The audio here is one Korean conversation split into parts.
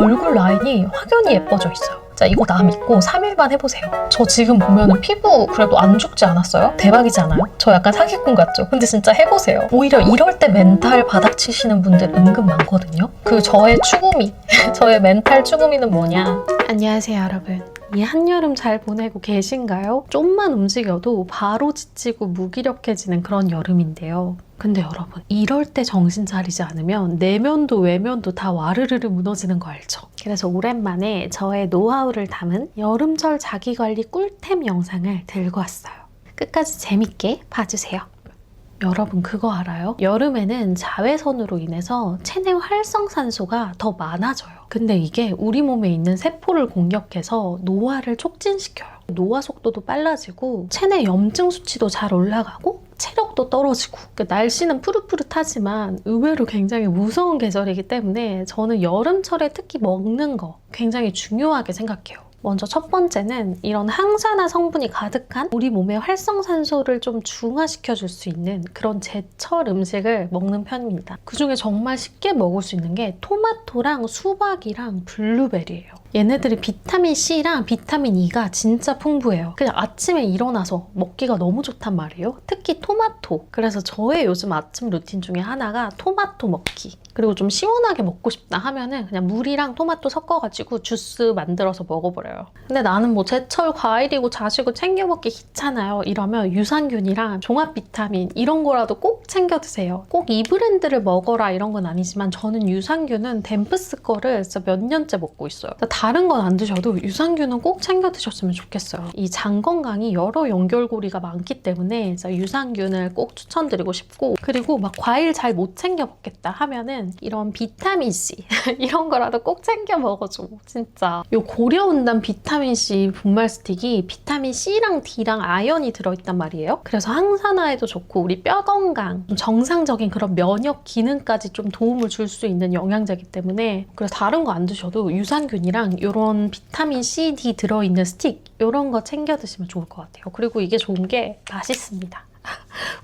얼굴 라인이 확연히 예뻐져 있어요. 자, 이거 나 믿고 3일만 해보세요. 저 지금 보면 피부 그래도 안 죽지 않았어요? 대박이지 않아요? 저 약간 사기꾼 같죠? 근데 진짜 해보세요. 오히려 이럴 때 멘탈 바닥치시는 분들 은근 많거든요. 그 저의 추구미, 저의 멘탈 추구미는 뭐냐? 안녕하세요, 여러분. 이 한여름 잘 보내고 계신가요? 좀만 움직여도 바로 지치고 무기력해지는 그런 여름인데요. 근데 여러분, 이럴 때 정신 차리지 않으면 내면도 외면도 다 와르르르 무너지는 거 알죠? 그래서 오랜만에 저의 노하우를 담은 여름철 자기관리 꿀템 영상을 들고 왔어요. 끝까지 재밌게 봐주세요. 여러분 그거 알아요? 여름에는 자외선으로 인해서 체내 활성산소가 더 많아져요. 근데 이게 우리 몸에 있는 세포를 공격해서 노화를 촉진시켜요. 노화 속도도 빨라지고 체내 염증 수치도 잘 올라가고 체력도 떨어지고. 그러니까 날씨는 푸릇푸릇하지만 의외로 굉장히 무서운 계절이기 때문에 저는 여름철에 특히 먹는 거 굉장히 중요하게 생각해요. 먼저 첫 번째는 이런 항산화 성분이 가득한 우리 몸의 활성산소를 좀 중화시켜줄 수 있는 그런 제철 음식을 먹는 편입니다. 그중에 정말 쉽게 먹을 수 있는 게 토마토랑 수박이랑 블루베리예요. 얘네들이 비타민 C랑 비타민 E가 진짜 풍부해요. 그냥 아침에 일어나서 먹기가 너무 좋단 말이에요. 특히 토마토. 그래서 저의 요즘 아침 루틴 중에 하나가 토마토 먹기. 그리고 좀 시원하게 먹고 싶다 하면은 그냥 물이랑 토마토 섞어가지고 주스 만들어서 먹어버려요. 근데 나는 뭐 제철 과일이고 자시고 챙겨 먹기 귀찮아요. 이러면 유산균이랑 종합 비타민 이런 거라도 꼭 챙겨 드세요. 꼭 이 브랜드를 먹어라 이런 건 아니지만 저는 유산균은 댐프스 거를 진짜 몇 년째 먹고 있어요. 다른 건 안 드셔도 유산균은 꼭 챙겨 드셨으면 좋겠어요. 이 장 건강이 여러 연결고리가 많기 때문에 유산균을 꼭 추천드리고 싶고, 그리고 막 과일 잘 못 챙겨 먹겠다 하면은 이런 비타민C 이런 거라도 꼭 챙겨 먹어줘. 진짜 요 고려온단 비타민C 분말 스틱이 비타민C랑 D랑 아연이 들어있단 말이에요. 그래서 항산화에도 좋고 우리 뼈 건강, 정상적인 그런 면역 기능까지 좀 도움을 줄 수 있는 영양제이기 때문에, 그래서 다른 거 안 드셔도 유산균이랑 이런 비타민 C, D 들어있는 스틱 이런 거 챙겨 드시면 좋을 것 같아요. 그리고 이게 좋은 게 맛있습니다.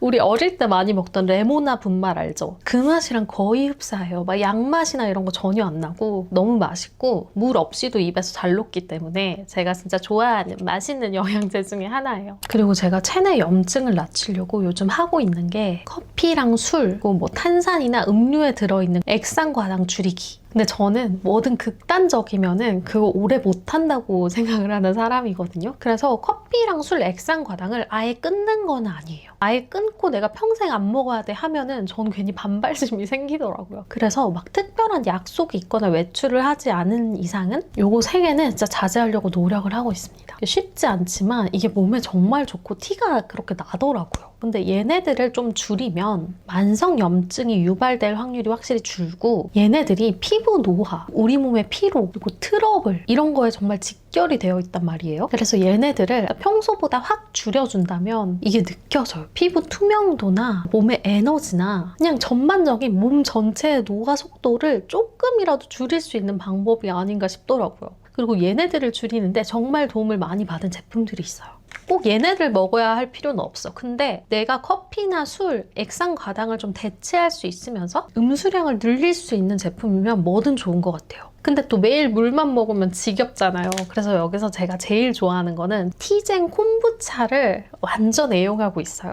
우리 어릴 때 많이 먹던 레모나 분말 알죠? 그 맛이랑 거의 흡사해요. 막 양맛이나 이런 거 전혀 안 나고 너무 맛있고 물 없이도 입에서 잘 녹기 때문에 제가 진짜 좋아하는 맛있는 영양제 중에 하나예요. 그리고 제가 체내 염증을 낮추려고 요즘 하고 있는 게 커피랑 술, 그리고 뭐 탄산이나 음료에 들어있는 액상과당 줄이기. 근데 저는 뭐든 극단적이면은 그거 오래 못한다고 생각을 하는 사람이거든요. 그래서 커피랑 술 액상과당을 아예 끊는 건 아니에요. 아예 끊고 내가 평생 안 먹어야 돼 하면은 저는 괜히 반발심이 생기더라고요. 그래서 막 특별한 약속이 있거나 외출을 하지 않은 이상은 요거 3개는 진짜 자제하려고 노력을 하고 있습니다. 쉽지 않지만 이게 몸에 정말 좋고 티가 그렇게 나더라고요. 근데 얘네들을 좀 줄이면 만성 염증이 유발될 확률이 확실히 줄고, 얘네들이 피부 노화, 우리 몸의 피로, 그리고 트러블 이런 거에 정말 직결이 되어 있단 말이에요. 그래서 얘네들을 평소보다 확 줄여준다면 이게 느껴져요. 피부 투명도나 몸의 에너지나 그냥 전반적인 몸 전체의 노화 속도를 조금이라도 줄일 수 있는 방법이 아닌가 싶더라고요. 그리고 얘네들을 줄이는데 정말 도움을 많이 받은 제품들이 있어요. 꼭 얘네들 먹어야 할 필요는 없어. 근데 내가 커피나 술, 액상과당을 좀 대체할 수 있으면서 음수량을 늘릴 수 있는 제품이면 뭐든 좋은 것 같아요. 근데 또 매일 물만 먹으면 지겹잖아요. 그래서 여기서 제가 제일 좋아하는 거는 티젠 콤부차를 완전 애용하고 있어요.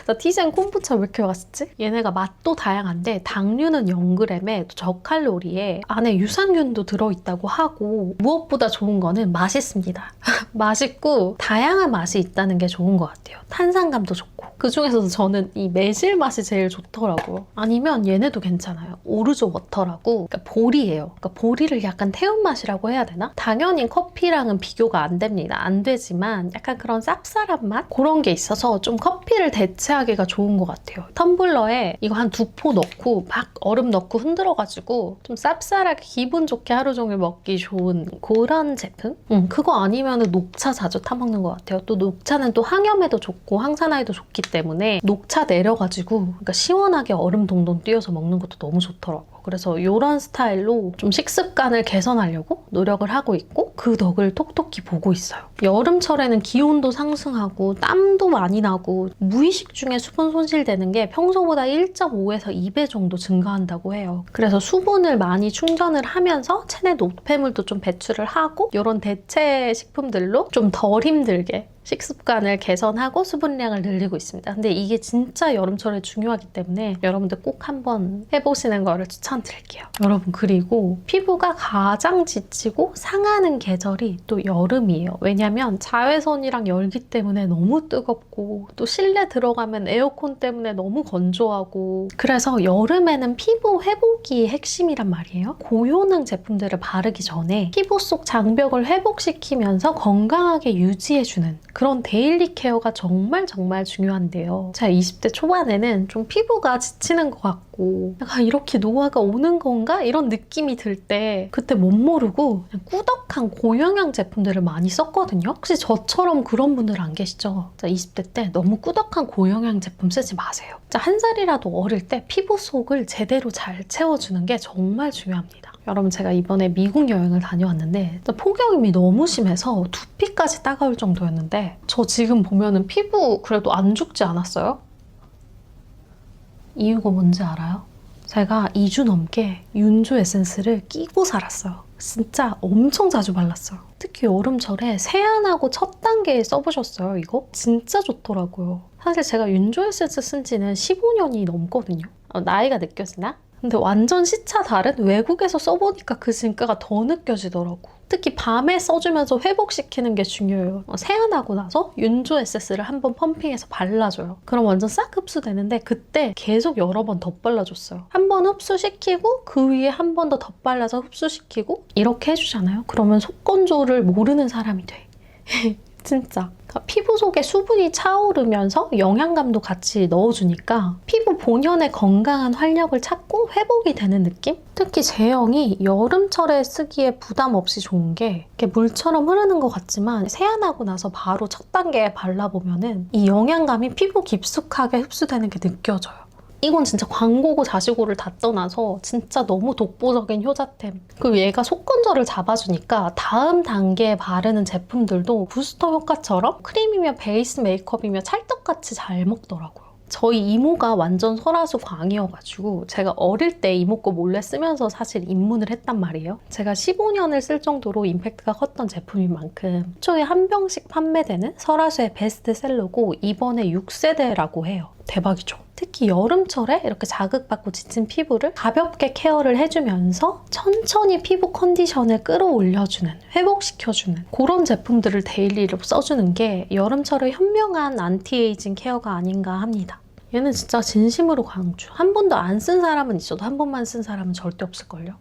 나 티젠 콤부차 왜 이렇게 맛있지? 얘네가 맛도 다양한데 당류는 0g에 저칼로리에 안에 유산균도 들어있다고 하고, 무엇보다 좋은 거는 맛있습니다. 맛있고 다양한 맛이 있다는 게 좋은 것 같아요. 탄산감도 좋고. 그중에서도 저는 이 매실 맛이 제일 좋더라고요. 아니면 얘네도 괜찮아요. 오르조 워터라고, 그러니까 보리예요. 그러니까 보리를 약간 태운 맛이라고 해야 되나? 당연히 커피랑은 비교가 안 됩니다. 안 되지만 약간 그런 쌉쌀한 맛? 그런 게 있어서 좀 커피를 대체하기가 좋은 것 같아요. 텀블러에 이거 한 2포 넣고 막 얼음 넣고 흔들어가지고 좀 쌉쌀하게 기분 좋게 하루 종일 먹기 좋은 그런 제품? 그거 아니면 녹차 자주 타먹는 것 같아요. 또 녹차는 또 항염에도 좋고 항산화에도 좋기 때문에 녹차 내려가지고 그러니까 시원하게 얼음 동동 띄워서 먹는 것도 너무 좋더라고요. 그래서 이런 스타일로 좀 식습관을 개선하려고 노력을 하고 있고 그 덕을 톡톡히 보고 있어요. 여름철에는 기온도 상승하고 땀도 많이 나고 무의식 중에 수분 손실되는 게 평소보다 1.5에서 2배 정도 증가한다고 해요. 그래서 수분을 많이 충전을 하면서 체내 노폐물도 좀 배출을 하고 이런 대체 식품들로 좀 덜 힘들게 식습관을 개선하고 수분량을 늘리고 있습니다. 근데 이게 진짜 여름철에 중요하기 때문에 여러분들 꼭 한번 해보시는 거를 추천드릴게요. 여러분, 그리고 피부가 가장 지치고 상하는 계절이 또 여름이에요. 왜냐면 자외선이랑 열기 때문에 너무 뜨겁고 또 실내 들어가면 에어컨 때문에 너무 건조하고 그래서 여름에는 피부 회복이 핵심이란 말이에요. 고효능 제품들을 바르기 전에 피부 속 장벽을 회복시키면서 건강하게 유지해주는 그런 데일리 케어가 정말 중요한데요. 제가 20대 초반에는 좀 피부가 지치는 것 같고 약간 이렇게 노화가 오는 건가? 이런 느낌이 들 때 그때 못 모르고 그냥 꾸덕한 고영양 제품들을 많이 썼거든요. 혹시 저처럼 그런 분들 안 계시죠? 자, 20대 때 너무 꾸덕한 고영양 제품 쓰지 마세요. 자, 한 살이라도 어릴 때 피부 속을 제대로 잘 채워주는 게 정말 중요합니다. 여러분, 제가 이번에 미국 여행을 다녀왔는데 폭염이 너무 심해서 두피까지 따가울 정도였는데 저 지금 보면은 피부 그래도 안 죽지 않았어요? 이유가 뭔지 알아요? 제가 2주 넘게 윤조 에센스를 끼고 살았어요. 진짜 엄청 자주 발랐어요. 특히 여름철에 세안하고 첫 단계에 써보셨어요, 이거? 진짜 좋더라고요. 사실 제가 윤조 에센스 쓴 지는 15년이 넘거든요. 나이가 느껴지나? 근데 완전 시차 다른 외국에서 써보니까 그 진가가 더 느껴지더라고. 특히 밤에 써주면서 회복시키는 게 중요해요. 세안하고 나서 윤조 에센스를 한번 펌핑해서 발라줘요. 그럼 완전 싹 흡수되는데 그때 계속 여러 번 덧발라줬어요. 한 번 흡수시키고 그 위에 한 번 더 덧발라서 흡수시키고 이렇게 해주잖아요. 그러면 속건조를 모르는 사람이 돼. 진짜. 피부 속에 수분이 차오르면서 영양감도 같이 넣어주니까 피부 본연의 건강한 활력을 찾고 회복이 되는 느낌? 특히 제형이 여름철에 쓰기에 부담 없이 좋은 게 이렇게 물처럼 흐르는 것 같지만 세안하고 나서 바로 첫 단계에 발라보면은 이 영양감이 피부 깊숙하게 흡수되는 게 느껴져요. 이건 진짜 광고고 자시고를 다 떠나서 진짜 너무 독보적인 효자템. 그리고 얘가 속건조를 잡아주니까 다음 단계에 바르는 제품들도 부스터 효과처럼 크림이며 베이스 메이크업이며 찰떡같이 잘 먹더라고요. 저희 이모가 완전 설화수 광이어가지고 제가 어릴 때 이모 거 몰래 쓰면서 사실 입문을 했단 말이에요. 제가 15년을 쓸 정도로 임팩트가 컸던 제품인 만큼 초에 한 병씩 판매되는 설화수의 베스트셀러고 이번에 6세대라고 해요. 대박이죠. 특히 여름철에 이렇게 자극받고 지친 피부를 가볍게 케어를 해주면서 천천히 피부 컨디션을 끌어올려주는, 회복시켜주는 그런 제품들을 데일리로 써주는 게 여름철의 현명한 안티에이징 케어가 아닌가 합니다. 얘는 진짜 진심으로 강추. 한 번도 안 쓴 사람은 있어도 한 번만 쓴 사람은 절대 없을걸요.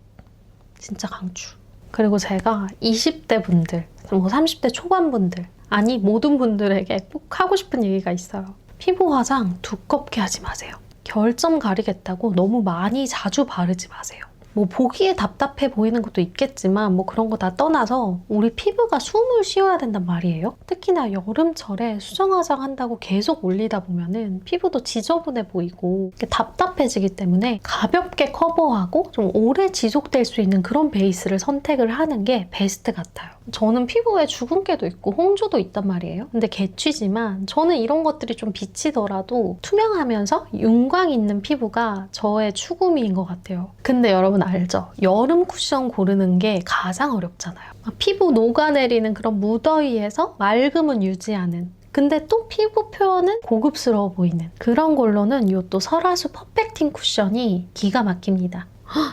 진짜 강추. 그리고 제가 20대 분들, 30대 초반 분들, 아니 모든 분들에게 꼭 하고 싶은 얘기가 있어요. 피부 화장 두껍게 하지 마세요. 결점 가리겠다고 너무 많이 자주 바르지 마세요. 뭐 보기에 답답해 보이는 것도 있겠지만 뭐 그런 거 다 떠나서 우리 피부가 숨을 쉬어야 된단 말이에요. 특히나 여름철에 수정 화장 한다고 계속 올리다 보면은 피부도 지저분해 보이고 답답해지기 때문에 가볍게 커버하고 좀 오래 지속될 수 있는 그런 베이스를 선택을 하는 게 베스트 같아요. 저는 피부에 주근깨도 있고 홍조도 있단 말이에요. 근데 개취지만 저는 이런 것들이 좀 비치더라도 투명하면서 윤광 있는 피부가 저의 추구미인 것 같아요. 근데 여러분 알죠? 여름 쿠션 고르는 게 가장 어렵잖아요. 피부 녹아내리는 그런 무더위에서 맑음은 유지하는, 근데 또 피부 표현은 고급스러워 보이는 그런 걸로는 이 또 설화수 퍼펙팅 쿠션이 기가 막힙니다.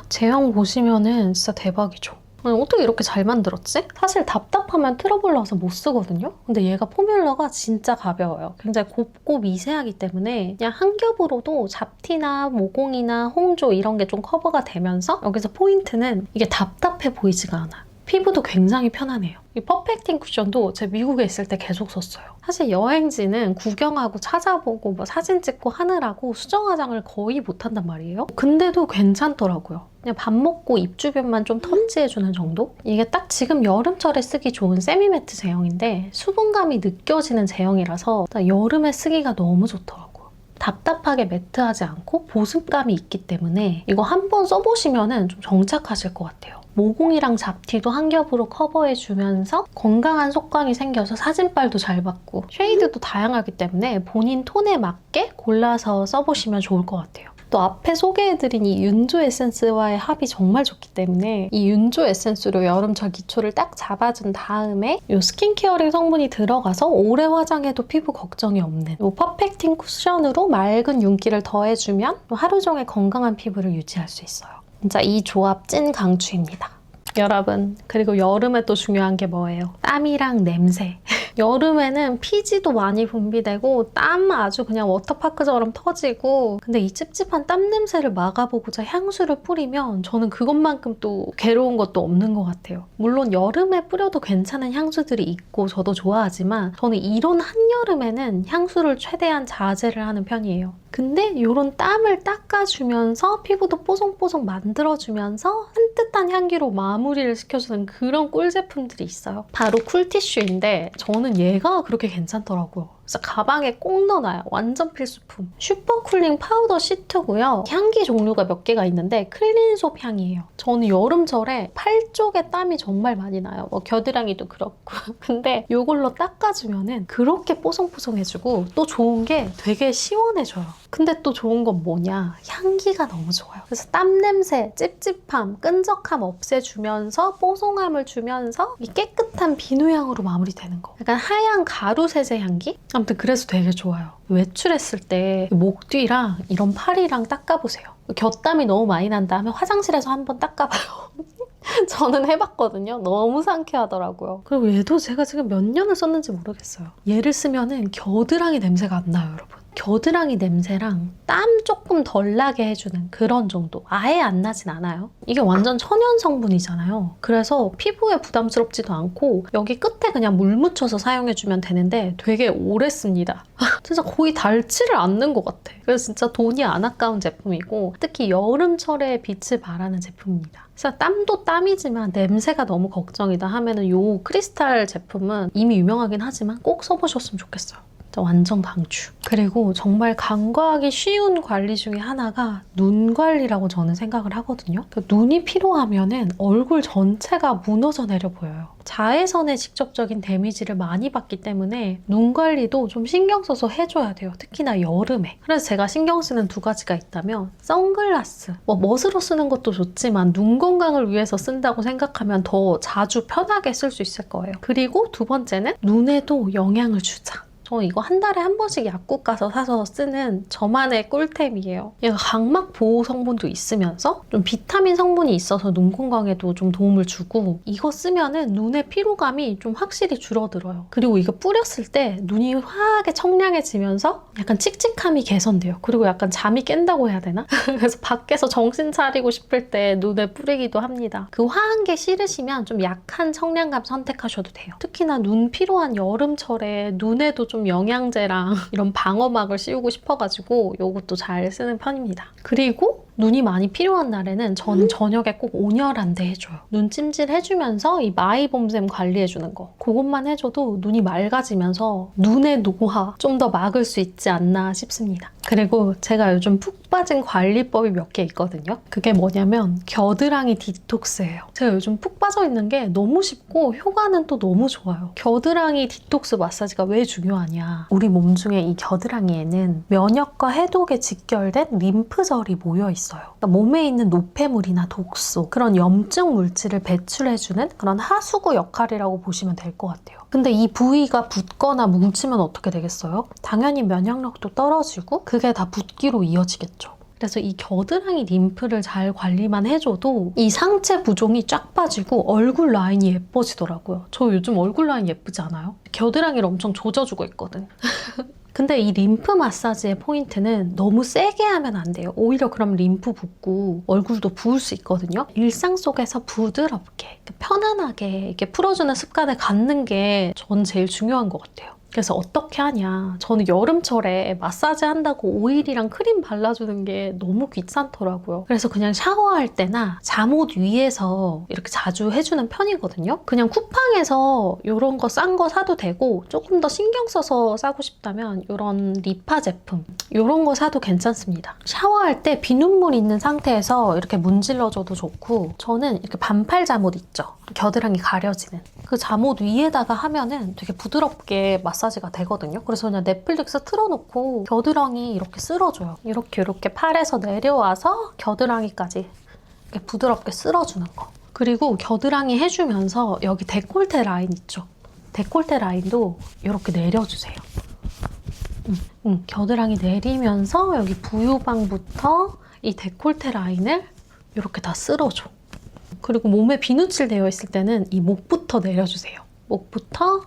제형 보시면은 진짜 대박이죠. 아니, 어떻게 이렇게 잘 만들었지? 사실 답답하면 트러블 넣어서 못 쓰거든요? 근데 얘가 포뮬러가 진짜 가벼워요. 굉장히 곱고 미세하기 때문에 그냥 한 겹으로도 잡티나 모공이나 홍조 이런 게 좀 커버가 되면서 여기서 포인트는 이게 답답해 보이지가 않아요. 피부도 굉장히 편하네요. 이 퍼펙팅 쿠션도 제가 미국에 있을 때 계속 썼어요. 사실 여행지는 구경하고 찾아보고 뭐 사진 찍고 하느라고 수정 화장을 거의 못한단 말이에요. 근데도 괜찮더라고요. 그냥 밥 먹고 입 주변만 좀 터치해주는 정도? 이게 딱 지금 여름철에 쓰기 좋은 세미매트 제형인데 수분감이 느껴지는 제형이라서 여름에 쓰기가 너무 좋더라고요. 답답하게 매트하지 않고 보습감이 있기 때문에 이거 한번 써보시면 좀 정착하실 것 같아요. 모공이랑 잡티도 한 겹으로 커버해주면서 건강한 속광이 생겨서 사진빨도 잘 받고 쉐이드도 다양하기 때문에 본인 톤에 맞게 골라서 써보시면 좋을 것 같아요. 또 앞에 소개해드린 이 윤조 에센스와의 합이 정말 좋기 때문에 이 윤조 에센스로 여름철 기초를 딱 잡아준 다음에 이 스킨케어링 성분이 들어가서 오래 화장해도 피부 걱정이 없는 이 퍼펙팅 쿠션으로 맑은 윤기를 더해주면 하루 종일 건강한 피부를 유지할 수 있어요. 진짜 이 조합 찐 강추입니다. 여러분, 그리고 여름에 또 중요한 게 뭐예요? 땀이랑 냄새. 여름에는 피지도 많이 분비되고 땀 아주 그냥 워터파크처럼 터지고, 근데 이 찝찝한 땀 냄새를 막아보고자 향수를 뿌리면 저는 그것만큼 또 괴로운 것도 없는 것 같아요. 물론 여름에 뿌려도 괜찮은 향수들이 있고 저도 좋아하지만 저는 이런 한여름에는 향수를 최대한 자제를 하는 편이에요. 근데 이런 땀을 닦아주면서 피부도 뽀송뽀송 만들어주면서 산뜻한 향기로 마무리를 시켜주는 그런 꿀 제품들이 있어요. 바로 쿨티슈인데 저는 얘가 그렇게 괜찮더라고요. 그래서 가방에 꼭 넣어놔요. 완전 필수품. 슈퍼쿨링 파우더 시트고요. 향기 종류가 몇 개가 있는데 클린솝 향이에요. 저는 여름철에 팔 쪽에 땀이 정말 많이 나요. 뭐 겨드랑이도 그렇고. 근데 이걸로 닦아주면은 그렇게 뽀송뽀송해지고 또 좋은 게 되게 시원해져요. 근데 또 좋은 건 뭐냐? 향기가 너무 좋아요. 그래서 땀 냄새, 찝찝함, 끈적함 없애주면서 뽀송함을 주면서 이 깨끗한 비누향으로 마무리되는 거. 약간 하얀 가루 세제 향기? 아무튼 그래서 되게 좋아요. 외출했을 때 목 뒤랑 이런 팔이랑 닦아보세요. 곁땀이 너무 많이 난다 하면 화장실에서 한번 닦아봐요. 저는 해봤거든요. 너무 상쾌하더라고요. 그리고 얘도 제가 지금 몇 년을 썼는지 모르겠어요. 얘를 쓰면은 겨드랑이 냄새가 안 나요, 여러분. 겨드랑이 냄새랑 땀 조금 덜 나게 해주는 그런 정도. 아예 안 나진 않아요. 이게 완전 천연 성분이잖아요. 그래서 피부에 부담스럽지도 않고 여기 끝에 그냥 물 묻혀서 사용해주면 되는데 되게 오래 씁니다. 진짜 거의 닳지를 않는 것 같아. 그래서 진짜 돈이 안 아까운 제품이고 특히 여름철에 빛을 발하는 제품입니다. 진짜 땀도 땀이지만 냄새가 너무 걱정이다 하면은 이 크리스탈 제품은 이미 유명하긴 하지만 꼭 써보셨으면 좋겠어요. 완전 강추. 그리고 정말 간과하기 쉬운 관리 중에 하나가 눈 관리라고 저는 생각을 하거든요. 그러니까 눈이 피로하면은 얼굴 전체가 무너져 내려 보여요. 자외선의 직접적인 데미지를 많이 받기 때문에 눈 관리도 좀 신경 써서 해줘야 돼요. 특히나 여름에. 그래서 제가 신경 쓰는 두 가지가 있다면 선글라스. 멋으로 쓰는 것도 좋지만 눈 건강을 위해서 쓴다고 생각하면 더 자주 편하게 쓸 수 있을 거예요. 그리고 두 번째는 눈에도 영향을 주자. 저 이거 한 달에 한 번씩 약국 가서 사서 쓰는 저만의 꿀템이에요. 얘가 각막 보호 성분도 있으면서 좀 비타민 성분이 있어서 눈 건강에도 좀 도움을 주고 이거 쓰면은 눈의 피로감이 좀 확실히 줄어들어요. 그리고 이거 뿌렸을 때 눈이 화하게 청량해지면서 약간 칙칙함이 개선돼요. 그리고 약간 잠이 깬다고 해야 되나? 그래서 밖에서 정신 차리고 싶을 때 눈에 뿌리기도 합니다. 그 화한 게 싫으시면 좀 약한 청량감 선택하셔도 돼요. 특히나 눈 피로한 여름철에 눈에도 좀 영양제랑 이런 방어막을 씌우고 싶어가지고 이것도 잘 쓰는 편입니다. 그리고 눈이 많이 필요한 날에는 저는 저녁에 꼭 온열한데 해줘요. 눈 찜질 해주면서 이 마이봄샘 관리해주는 거. 그것만 해줘도 눈이 맑아지면서 눈의 노화 좀 더 막을 수 있지 않나 싶습니다. 그리고 제가 요즘 푹 빠진 관리법이 몇 개 있거든요. 그게 뭐냐면 겨드랑이 디톡스예요. 제가 요즘 푹 빠져있는 게 너무 쉽고 효과는 또 너무 좋아요. 겨드랑이 디톡스 마사지가 왜 중요하냐. 우리 몸 중에 이 겨드랑이에는 면역과 해독에 직결된 림프절이 모여있어요. 그러니까 몸에 있는 노폐물이나 독소, 그런 염증 물질을 배출해주는 그런 하수구 역할이라고 보시면 될 것 같아요. 근데 이 부위가 붓거나 뭉치면 어떻게 되겠어요? 당연히 면역력도 떨어지고 그게 다 붓기로 이어지겠죠. 그래서 이 겨드랑이 림프를 잘 관리만 해줘도 이 상체 부종이 쫙 빠지고 얼굴 라인이 예뻐지더라고요. 저 요즘 얼굴 라인 예쁘지 않아요? 겨드랑이를 엄청 조져주고 있거든. 근데 이 림프 마사지의 포인트는 너무 세게 하면 안 돼요. 오히려 그럼 림프 붓고 얼굴도 부을 수 있거든요. 일상 속에서 부드럽게 편안하게 이렇게 풀어주는 습관을 갖는 게 전 제일 중요한 것 같아요. 그래서 어떻게 하냐. 저는 여름철에 마사지 한다고 오일이랑 크림 발라주는 게 너무 귀찮더라고요. 그래서 그냥 샤워할 때나 잠옷 위에서 이렇게 자주 해주는 편이거든요. 그냥 쿠팡에서 이런 거 싼 거 사도 되고 조금 더 신경 써서 싸고 싶다면 이런 리파 제품 이런 거 사도 괜찮습니다. 샤워할 때 비눗물 있는 상태에서 이렇게 문질러줘도 좋고 저는 이렇게 반팔 잠옷 있죠. 겨드랑이 가려지는 그 잠옷 위에다가 하면은 되게 부드럽게 마사지가 되거든요. 그래서 그냥 넷플릭스 틀어놓고 겨드랑이 이렇게 쓸어줘요. 이렇게 팔에서 내려와서 겨드랑이까지 이렇게 부드럽게 쓸어주는 거. 그리고 겨드랑이 해주면서 여기 데콜테 라인 있죠. 데콜테 라인도 이렇게 내려주세요. 겨드랑이 내리면서 여기 부유방부터 이 데콜테 라인을 이렇게 다 쓸어줘. 그리고 몸에 비누칠 되어 있을 때는 이 목부터 내려주세요. 목부터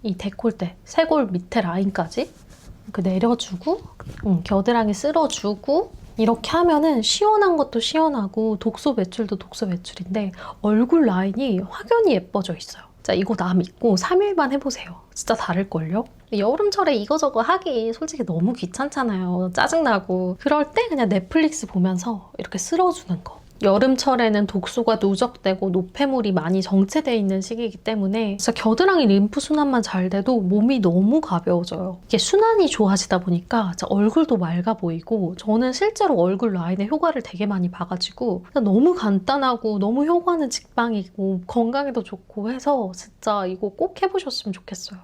이 데콜테, 쇄골 밑에 라인까지 이렇게 내려주고 겨드랑이 쓸어주고 이렇게 하면은 시원한 것도 시원하고 독소 배출도 독소 배출인데 얼굴 라인이 확연히 예뻐져 있어요. 자, 이거 나 믿고 3일만 해보세요. 진짜 다를걸요? 여름철에 이거저거 하기 솔직히 너무 귀찮잖아요. 짜증나고. 그럴 때 그냥 넷플릭스 보면서 이렇게 쓸어주는 거. 여름철에는 독소가 누적되고 노폐물이 많이 정체되어 있는 시기이기 때문에 진짜 겨드랑이 림프 순환만 잘 돼도 몸이 너무 가벼워져요. 이게 순환이 좋아지다 보니까 진짜 얼굴도 맑아 보이고 저는 실제로 얼굴 라인에 효과를 되게 많이 봐가지고 너무 간단하고 너무 효과는 직방이고 건강에도 좋고 해서 진짜 이거 꼭 해보셨으면 좋겠어요.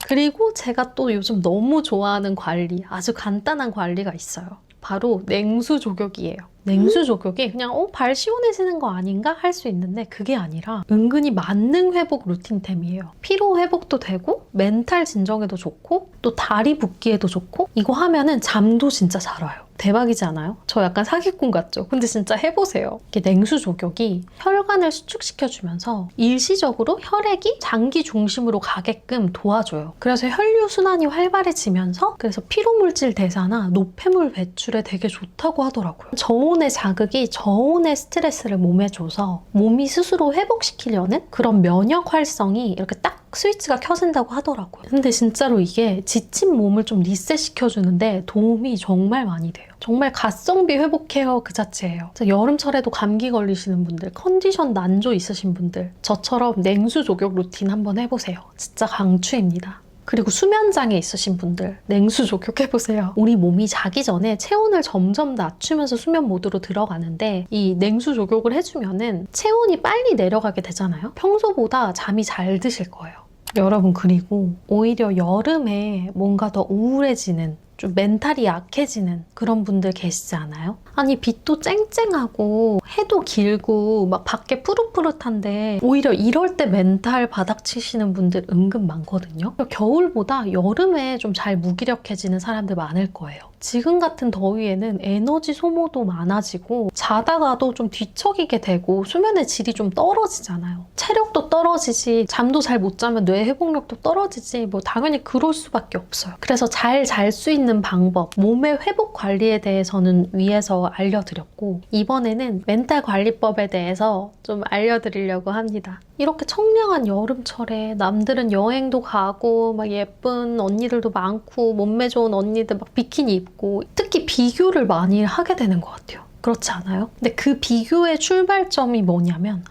그리고 제가 또 요즘 너무 좋아하는 관리, 아주 간단한 관리가 있어요. 바로 냉수 조격이에요. 냉수 조격이 그냥 발 시원해지는 거 아닌가 할 수 있는데 그게 아니라 은근히 만능 회복 루틴템이에요. 피로 회복도 되고 멘탈 진정에도 좋고 또 다리 붓기에도 좋고 이거 하면은 잠도 진짜 잘 와요. 대박이지 않아요? 저 약간 사기꾼 같죠? 근데 진짜 해보세요. 이게 냉수 조격이 혈관을 수축시켜주면서 일시적으로 혈액이 장기 중심으로 가게끔 도와줘요. 그래서 혈류순환이 활발해지면서 그래서 피로물질 대사나 노폐물 배출에 되게 좋다고 하더라고요. 저온의 자극이 저온의 스트레스를 몸에 줘서 몸이 스스로 회복시키려는 그런 면역 활성이 이렇게 딱 스위치가 켜진다고 하더라고요. 근데 진짜로 이게 지친 몸을 좀 리셋시켜주는데 도움이 정말 많이 돼요. 정말 가성비 회복 케어 그 자체예요. 여름철에도 감기 걸리시는 분들, 컨디션 난조 있으신 분들 저처럼 냉수 조격 루틴 한번 해보세요. 진짜 강추입니다. 그리고 수면장애 있으신 분들 냉수 조격해보세요. 우리 몸이 자기 전에 체온을 점점 낮추면서 수면 모드로 들어가는데 이 냉수 조격을 해주면은 체온이 빨리 내려가게 되잖아요. 평소보다 잠이 잘 드실 거예요. 여러분 그리고 오히려 여름에 뭔가 더 우울해지는 좀 멘탈이 약해지는 그런 분들 계시지 않아요? 아니 빛도 쨍쨍하고 해도 길고 막 밖에 푸릇푸릇한데 오히려 이럴 때 멘탈 바닥치시는 분들 은근 많거든요. 겨울보다 여름에 좀 잘 무기력해지는 사람들 많을 거예요. 지금 같은 더위에는 에너지 소모도 많아지고 자다가도 좀 뒤척이게 되고 수면의 질이 좀 떨어지잖아요. 체력도 떨어지지 잠도 잘 못 자면 뇌 회복력도 떨어지지 뭐 당연히 그럴 수밖에 없어요. 그래서 잘 잘 수 있는 방법, 몸의 회복 관리에 대해서는 위에서 알려드렸고 이번에는 멘탈 관리법에 대해서 좀 알려드리려고 합니다. 이렇게 청량한 여름철에 남들은 여행도 가고 막 예쁜 언니들도 많고 몸매 좋은 언니들 막 비키니 입고 특히 비교를 많이 하게 되는 것 같아요. 그렇지 않아요? 근데 그 비교의 출발점이 뭐냐면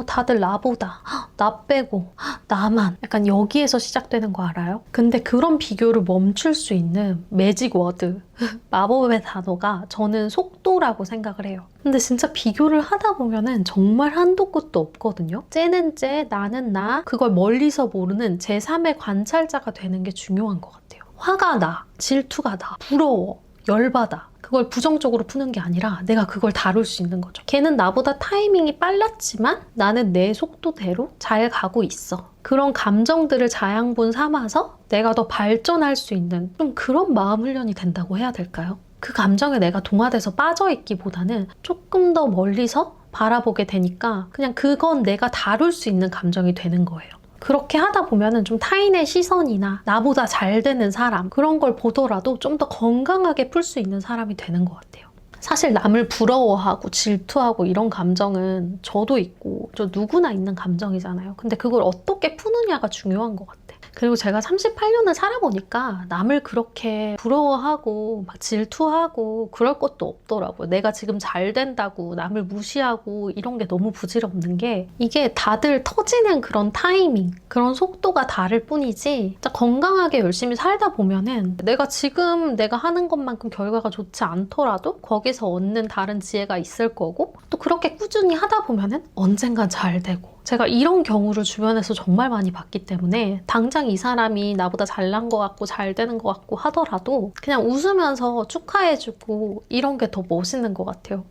다들 나보다, 나 빼고, 나만 약간 여기에서 시작되는 거 알아요? 근데 그런 비교를 멈출 수 있는 매직 워드, 마법의 단어가 저는 속도라고 생각을 해요. 근데 진짜 비교를 하다 보면은 정말 한도 끝도 없거든요. 쟤는 쟤, 나는 나, 그걸 멀리서 모르는 제3의 관찰자가 되는 게 중요한 것 같아요. 화가 나, 질투가 나, 부러워, 열받아. 그걸 부정적으로 푸는 게 아니라 내가 그걸 다룰 수 있는 거죠. 걔는 나보다 타이밍이 빨랐지만 나는 내 속도대로 잘 가고 있어. 그런 감정들을 자양분 삼아서 내가 더 발전할 수 있는 좀 그런 마음 훈련이 된다고 해야 될까요? 그 감정에 내가 동화돼서 빠져있기보다는 조금 더 멀리서 바라보게 되니까 그냥 그건 내가 다룰 수 있는 감정이 되는 거예요. 그렇게 하다 보면은 좀 타인의 시선이나 나보다 잘 되는 사람 그런 걸 보더라도 좀 더 건강하게 풀 수 있는 사람이 되는 것 같아요. 사실 남을 부러워하고 질투하고 이런 감정은 저도 있고 저 누구나 있는 감정이잖아요. 근데 그걸 어떻게 푸느냐가 중요한 것 같아. 그리고 제가 38년을 살아보니까 남을 그렇게 부러워하고 막 질투하고 그럴 것도 없더라고요. 내가 지금 잘 된다고 남을 무시하고 이런 게 너무 부질없는 게 이게 다들 터지는 그런 타이밍, 그런 속도가 다를 뿐이지 진짜 건강하게 열심히 살다 보면은 내가 지금 내가 하는 것만큼 결과가 좋지 않더라도 거기서 얻는 다른 지혜가 있을 거고 또 그렇게 꾸준히 하다 보면은 언젠간 잘 되고 제가 이런 경우를 주변에서 정말 많이 봤기 때문에 당장 이 사람이 나보다 잘난 것 같고 잘 되는 것 같고 하더라도 그냥 웃으면서 축하해주고 이런 게 더 멋있는 것 같아요.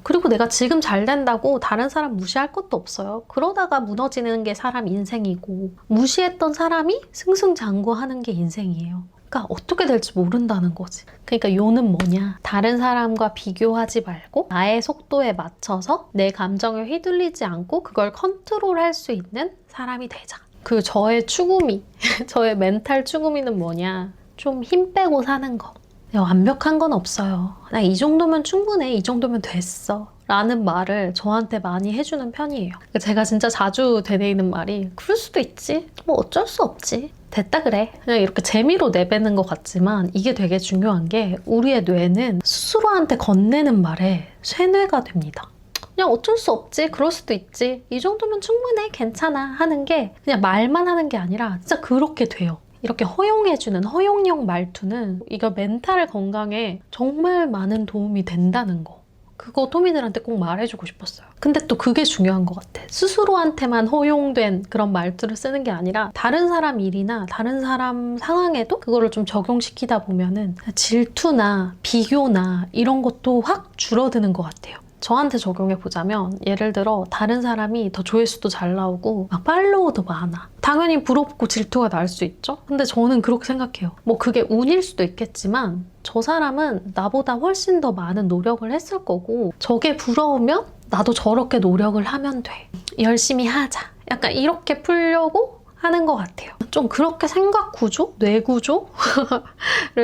그리고 내가 지금 잘 된다고 다른 사람 무시할 것도 없어요. 그러다가 무너지는 게 사람 인생이고 무시했던 사람이 승승장구하는 게 인생이에요. 그러니까 어떻게 될지 모른다는 거지. 그러니까 요는 뭐냐? 다른 사람과 비교하지 말고 나의 속도에 맞춰서 내 감정에 휘둘리지 않고 그걸 컨트롤할 수 있는 사람이 되자. 그 저의 추구미, 저의 멘탈 추구미는 뭐냐? 좀 힘 빼고 사는 거. 완벽한 건 없어요. 그냥 이 정도면 충분해. 이 정도면 됐어. 라는 말을 저한테 많이 해주는 편이에요. 제가 진짜 자주 되뇌이는 말이 그럴 수도 있지. 뭐 어쩔 수 없지. 됐다 그래. 그냥 이렇게 재미로 내뱉는 것 같지만 이게 되게 중요한 게 우리의 뇌는 스스로한테 건네는 말에 쇠뇌가 됩니다. 그냥 어쩔 수 없지. 그럴 수도 있지. 이 정도면 충분해. 괜찮아. 하는 게 그냥 말만 하는 게 아니라 진짜 그렇게 돼요. 이렇게 허용해주는 허용형 말투는 이거 멘탈 건강에 정말 많은 도움이 된다는 거. 그거 토미들한테 꼭 말해주고 싶었어요. 근데 또 그게 중요한 것 같아. 스스로한테만 허용된 그런 말투를 쓰는 게 아니라 다른 사람 일이나 다른 사람 상황에도 그거를 좀 적용시키다 보면은 질투나 비교나 이런 것도 확 줄어드는 것 같아요. 저한테 적용해 보자면 예를 들어 다른 사람이 더 조회수도 잘 나오고 막 팔로워도 많아. 당연히 부럽고 질투가 날 수 있죠? 근데 저는 그렇게 생각해요. 뭐 그게 운일 수도 있겠지만 저 사람은 나보다 훨씬 더 많은 노력을 했을 거고 저게 부러우면 나도 저렇게 노력을 하면 돼. 열심히 하자. 약간 이렇게 풀려고 하는 것 같아요. 좀 그렇게 생각 구조, 뇌 구조를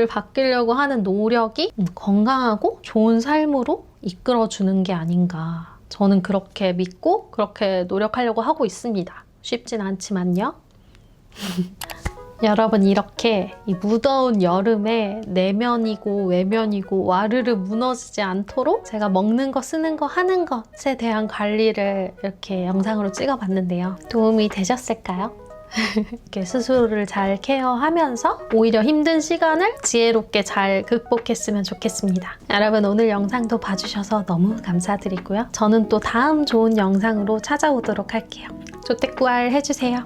바뀌려고 하는 노력이 건강하고 좋은 삶으로 이끌어주는 게 아닌가. 저는 그렇게 믿고 그렇게 노력하려고 하고 있습니다. 쉽진 않지만요. 여러분 이렇게 이 무더운 여름에 내면이고 외면이고 와르르 무너지지 않도록 제가 먹는 거 쓰는 거 하는 것에 대한 관리를 이렇게 영상으로 찍어봤는데요. 도움이 되셨을까요? 이렇게 스스로를 잘 케어하면서 오히려 힘든 시간을 지혜롭게 잘 극복했으면 좋겠습니다. 여러분 오늘 영상도 봐주셔서 너무 감사드리고요. 저는 또 다음 좋은 영상으로 찾아오도록 할게요. 조태꾸알 해주세요.